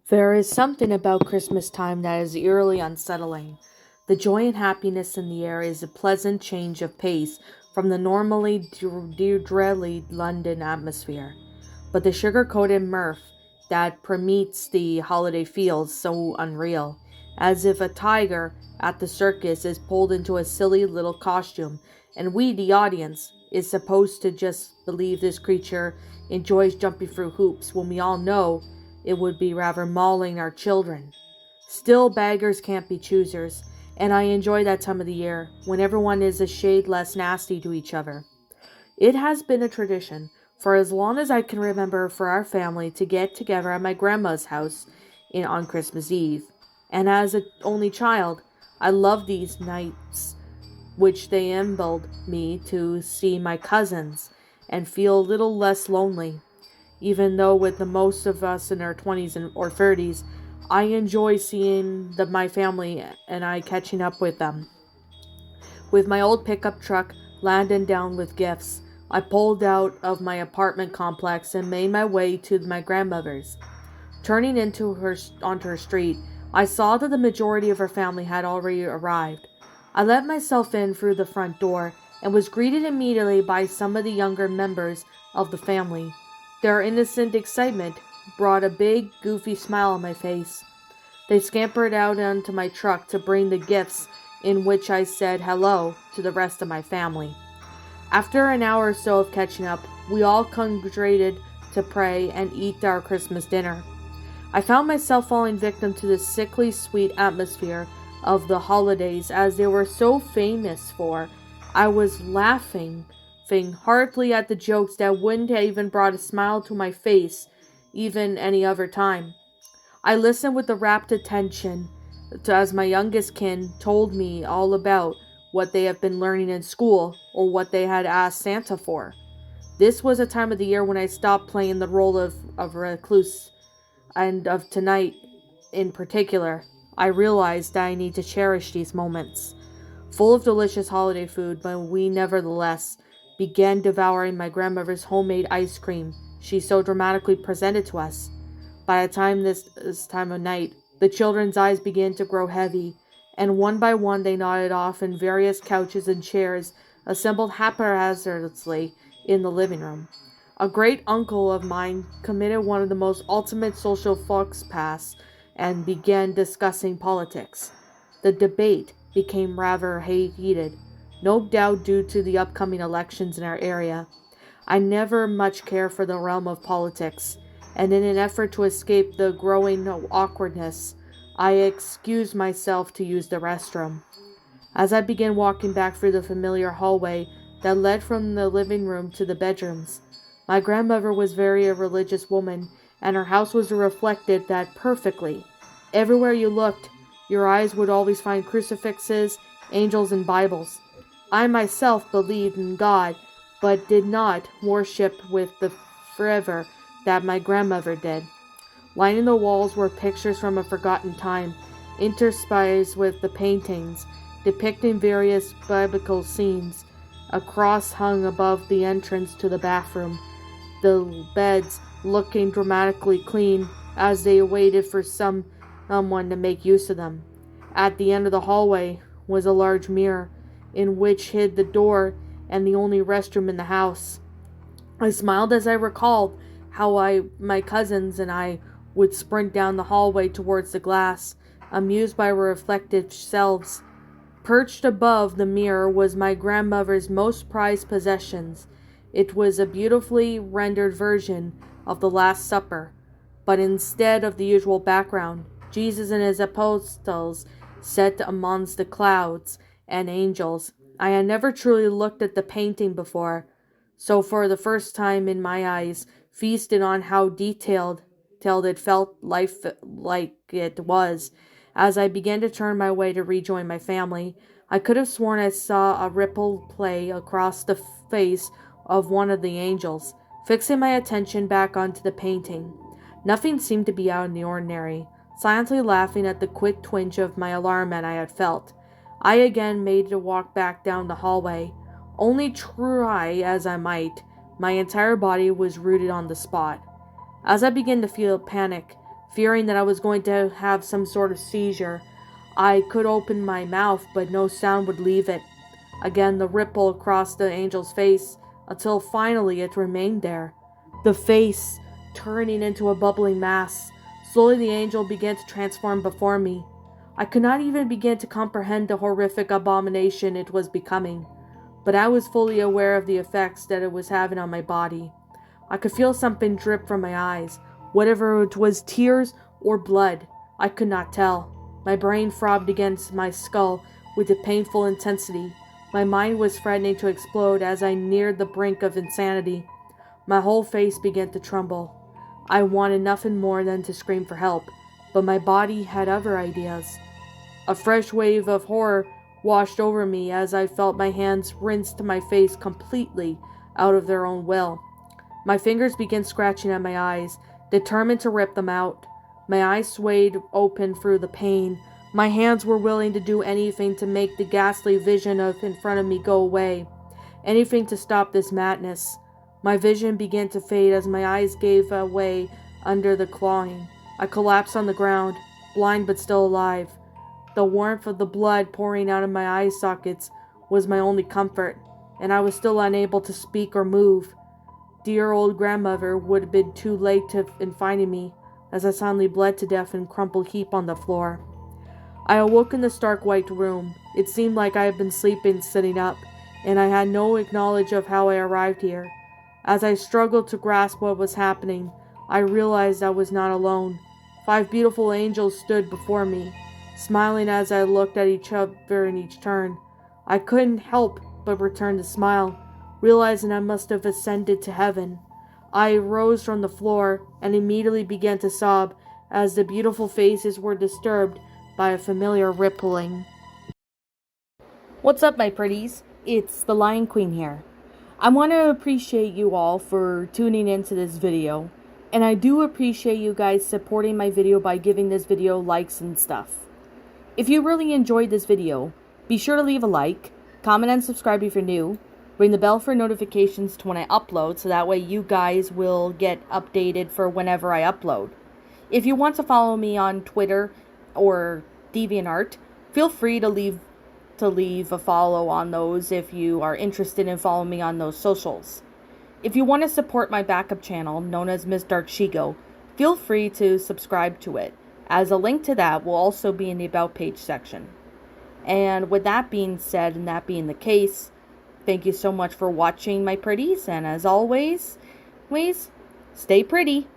There is something about Christmas time that is eerily unsettling. The joy and happiness in the air is a pleasant change of pace from the normally dreary London atmosphere. But the sugar-coated mirth that permeates the holiday feels so unreal, as if a tiger at the circus is pulled into a silly little costume, and we, the audience, is supposed to just believe this creature enjoys jumping through hoops when we all know it would be rather mauling our children. Still, beggars can't be choosers, and I enjoy that time of the year when everyone is a shade less nasty to each other. It has been a tradition for as long as I can remember for our family to get together at my grandma's house on Christmas Eve. And as an only child, I loved these nights which they enabled me to see my cousins and feel a little less lonely. Even though with the most of us in our 20s or 30s, I enjoy seeing my family and I catching up with them. With my old pickup truck laden down with gifts, I pulled out of my apartment complex and made my way to my grandmother's. Turning onto her street, I saw that the majority of her family had already arrived. I let myself in through the front door and was greeted immediately by some of the younger members of the family. Their innocent excitement brought a big, goofy smile on my face. They scampered out onto my truck to bring the gifts, in which I said hello to the rest of my family. After an hour or so of catching up, we all congregated to pray and eat our Christmas dinner. I found myself falling victim to the sickly sweet atmosphere of the holidays as they were so famous for. I was laughing heartily at the jokes that wouldn't have even brought a smile to my face even any other time. I listened with the rapt attention as my youngest kin told me all about what they have been learning in school or what they had asked Santa for. This was a time of the year when I stopped playing the role of recluse, and of tonight in particular, I realized that I need to cherish these moments. Full of delicious holiday food, but we nevertheless began devouring my grandmother's homemade ice cream she so dramatically presented to us. By the time this time of night, the children's eyes began to grow heavy, and one by one they nodded off in various couches and chairs assembled haphazardly in the living room. A great uncle of mine committed one of the most ultimate social faux pas and began discussing politics. The debate became rather heated, no doubt due to the upcoming elections in our area. I never much care for the realm of politics, and in an effort to escape the growing awkwardness, I excused myself to use the restroom. As I began walking back through the familiar hallway that led from the living room to the bedrooms, my grandmother was very a religious woman, and her house was reflected that perfectly. Everywhere you looked, your eyes would always find crucifixes, angels, and Bibles. I myself believed in God, but did not worship with the fervor that my grandmother did. Lining the walls were pictures from a forgotten time, interspiced with the paintings depicting various biblical scenes. A cross hung above the entrance to the bathroom, the beds looking dramatically clean as they waited for someone to make use of them. At the end of the hallway was a large mirror, in which hid the door and the only restroom in the house. I smiled as I recalled how my cousins and I would sprint down the hallway towards the glass, amused by our reflective selves. Perched above the mirror was my grandmother's most prized possessions. It was a beautifully rendered version of the Last Supper, but instead of the usual background, Jesus and his apostles set amongst the clouds and angels. I had never truly looked at the painting before, so for the first time in my eyes feasted on how detailed it felt like it was. As I began to turn my way to rejoin my family, I could have sworn I saw a ripple play across the face of one of the angels, fixing my attention back onto the painting. Nothing seemed to be out of the ordinary. Silently laughing at the quick twinge of my alarm I had felt, I again made to walk back down the hallway. Only try as I might, my entire body was rooted on the spot. As I began to feel panic, fearing that I was going to have some sort of seizure, I could open my mouth, but no sound would leave it. Again, the ripple across the angel's face, until finally it remained there. The face turning into a bubbling mass. Slowly the angel began to transform before me. I could not even begin to comprehend the horrific abomination it was becoming, but I was fully aware of the effects that it was having on my body. I could feel something drip from my eyes, whatever it was, tears or blood, I could not tell. My brain throbbed against my skull with a painful intensity. My mind was threatening to explode as I neared the brink of insanity. My whole face began to tremble. I wanted nothing more than to scream for help, but my body had other ideas. A fresh wave of horror washed over me as I felt my hands rinsed my face completely out of their own will. My fingers began scratching at my eyes, determined to rip them out. My eyes swayed open through the pain. My hands were willing to do anything to make the ghastly vision in front of me go away. Anything to stop this madness. My vision began to fade as my eyes gave way under the clawing. I collapsed on the ground, blind but still alive. The warmth of the blood pouring out of my eye sockets was my only comfort, and I was still unable to speak or move. Dear old grandmother would have been too late in finding me, as I suddenly bled to death in a crumpled heap on the floor. I awoke in the stark white room. It seemed like I had been sleeping sitting up, and I had no knowledge of how I arrived here. As I struggled to grasp what was happening, I realized I was not alone. 5 beautiful angels stood before me, smiling as I looked at each other in each turn. I couldn't help but return the smile, realizing I must have ascended to heaven. I rose from the floor and immediately began to sob as the beautiful faces were disturbed by a familiar rippling. What's up, my pretties? It's the Lion Queen here. I want to appreciate you all for tuning into this video, and I do appreciate you guys supporting my video by giving this video likes and stuff. If you really enjoyed this video, be sure to leave a like, comment and subscribe if you're new, ring the bell for notifications to when I upload so that way you guys will get updated for whenever I upload. If you want to follow me on Twitter or DeviantArt, feel free to leave a follow on those if you are interested in following me on those socials. If you want to support my backup channel, known as Miss Dark Shigo, feel free to subscribe to it, as a link to that will also be in the About page section. And with that being said, and that being the case, thank you so much for watching, my pretties, and as always, stay pretty.